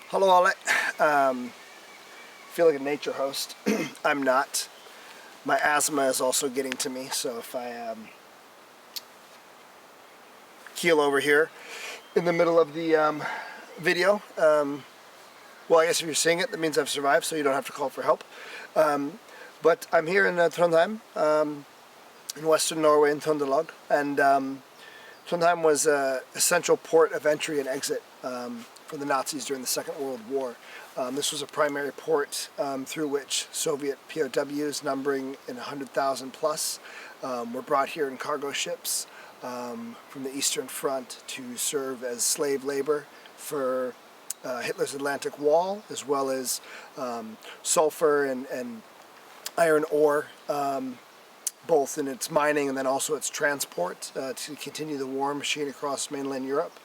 Hello, Ole. Feel like a nature host. I'm not. My asthma is also getting to me, so if I keel over here in the middle of the video, well, I guess if you're seeing it, that means I've survived, so you don't have to call for help. But I'm here in Trondheim, in western Norway, in Trøndelag, and Trondheim was a central port of entry and exit for the Nazis during the Second World War. This was a primary port through which Soviet POWs numbering in 100,000 plus were brought here in cargo ships from the Eastern Front to serve as slave labor for Hitler's Atlantic Wall, as well as sulfur and iron ore, both in its mining and then also its transport to continue the war machine across mainland Europe.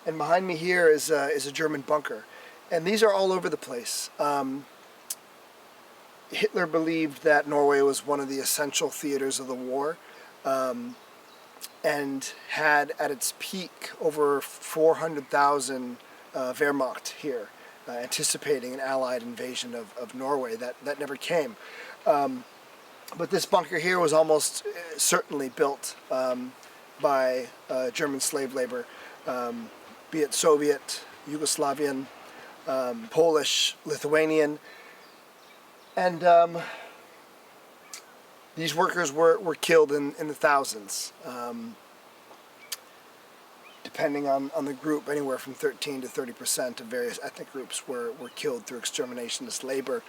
And behind me here is a German bunker. And these are all over the place. Hitler believed that Norway was one of the essential theaters of the war, and had at its peak over 400,000 Wehrmacht here, anticipating an Allied invasion of Norway. That never came. But this bunker here was almost certainly built by German slave labor, be it Soviet, Yugoslavian, Polish, Lithuanian, and these workers were killed in the thousands, depending on the group. Anywhere from 13 to 30% of various ethnic groups were killed through exterminationist labor,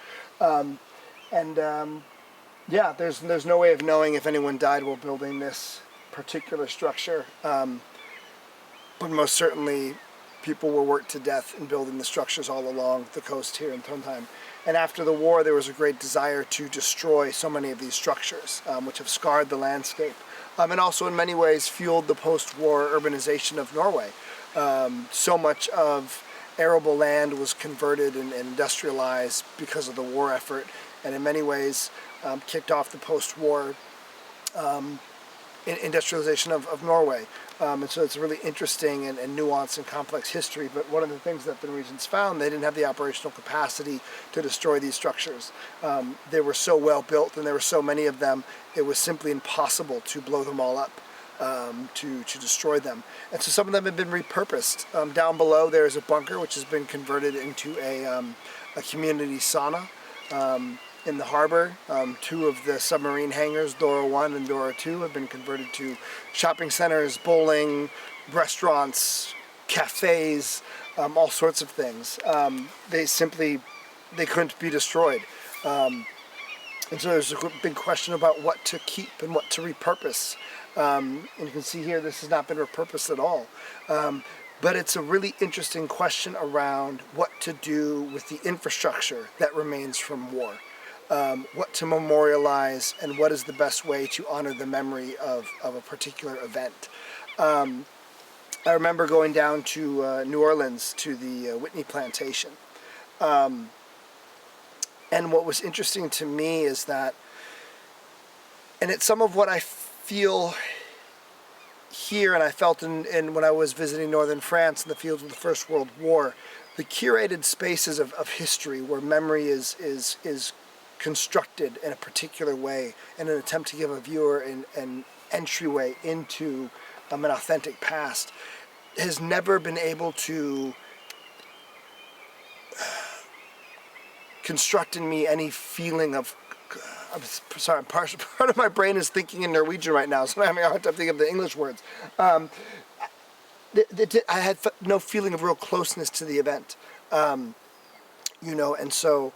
yeah, there's no way of knowing if anyone died while building this particular structure, but most certainly people were worked to death in building the structures all along the coast here in Trondheim. And after the war, there was a great desire to destroy so many of these structures, which have scarred the landscape, and also in many ways fueled the post-war urbanization of Norway. So much of arable land was converted and industrialized because of the war effort, and in many ways kicked off the post-war industrialization of Norway. And so it's a really interesting and nuanced and complex history, but one of the things that the Norwegians found, they didn't have the operational capacity to destroy these structures. They were so well built and there were so many of them, it was simply impossible to blow them all up, to destroy them. And so some of them have been repurposed. Down below there is a bunker which has been converted into a community sauna. In the harbor, two of the submarine hangars, Dora 1 and Dora 2, have been converted to shopping centers, bowling, restaurants, cafes, all sorts of things. They couldn't be destroyed. And so there's a big question about what to keep and what to repurpose. And you can see here this has not been repurposed at all. But it's a really interesting question around what to do with the infrastructure that remains from war. What to memorialize and what is the best way to honor the memory of a particular event. I remember going down to New Orleans to the Whitney plantation. And what was interesting to me is that, and it's some of what I feel here and I felt in when I was visiting northern France in the fields of the First World War, the curated spaces of history where memory is constructed in a particular way in an attempt to give a viewer an entryway into an authentic past, has never been able to construct in me any feeling of, I'm sorry, part of my brain is thinking in Norwegian right now, so I'm having a hard time thinking of the English words. I had no feeling of real closeness to the event, and so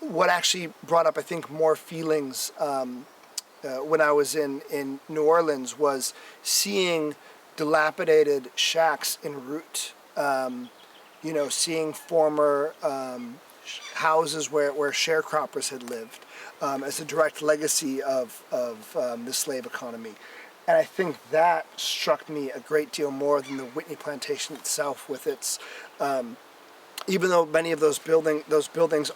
what actually brought up, I think, more feelings when I was in New Orleans was seeing dilapidated shacks en route, seeing former houses where sharecroppers had lived as a direct legacy of the slave economy. And I think that struck me a great deal more than the Whitney plantation itself, with its even though many of those buildings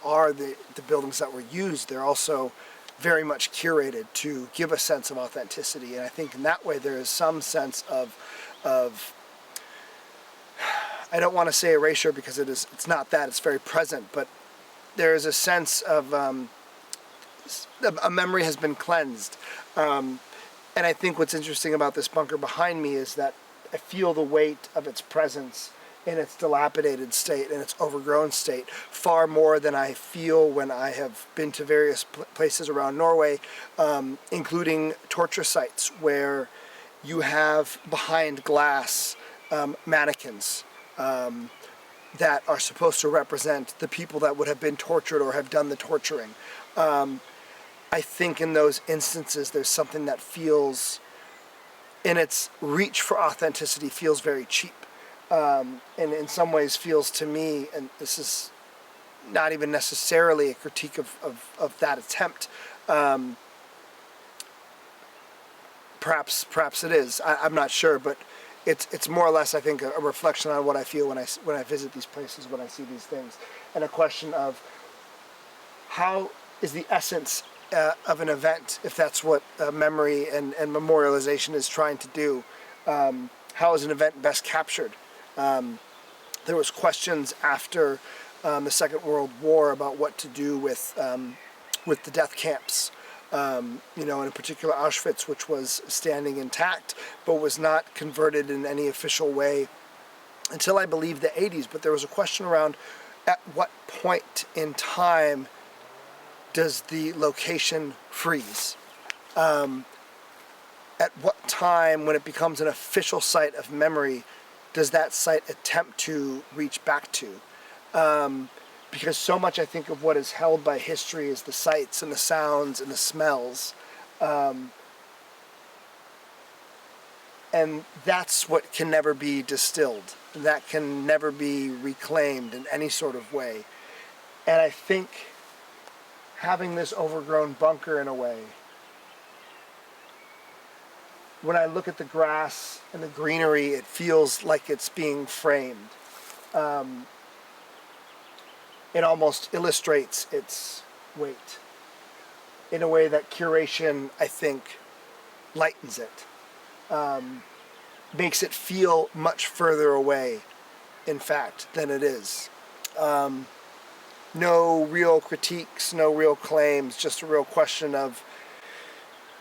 are the buildings that were used, they're also very much curated to give a sense of authenticity. And I think in that way there is some sense of I don't want to say erasure because it's not that, it's very present, but there is a sense of a memory has been cleansed. And I think what's interesting about this bunker behind me is that I feel the weight of its presence in its dilapidated state, in its overgrown state, far more than I feel when I have been to various places around Norway, including torture sites where you have behind glass mannequins that are supposed to represent the people that would have been tortured or have done the torturing. I think in those instances there's something that feels, in its reach for authenticity, feels very cheap. And in some ways feels to me, and this is not even necessarily a critique of that attempt, perhaps it is, I'm not sure, but it's more or less, I think, a reflection on what I feel when I visit these places, when I see these things, and a question of how is the essence of an event, if that's what memory and memorialization is trying to do, how is an event best captured? There was questions after the Second World War about what to do with the death camps. In particular Auschwitz, which was standing intact, but was not converted in any official way until I believe the 80s. But there was a question around at what point in time does the location freeze? At what time, when it becomes an official site of memory, does that site attempt to reach back to? Because so much, I think, of what is held by history is the sights and the sounds and the smells. And that's what can never be distilled. That can never be reclaimed in any sort of way. And I think having this overgrown bunker, in a way, when I look at the grass and the greenery, it feels like it's being framed. It almost illustrates its weight in a way that curation, I think, lightens it. Makes it feel much further away, in fact, than it is. No real critiques, no real claims, just a real question of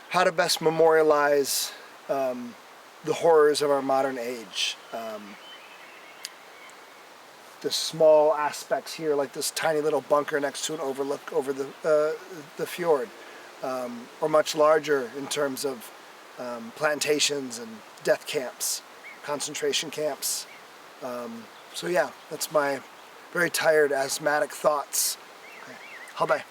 how to best memorialize the horrors of our modern age. The small aspects here, like this tiny little bunker next to an overlook over the fjord, or much larger in terms of plantations and death camps, concentration camps. So yeah, that's my very tired asthmatic thoughts. Okay. Bye.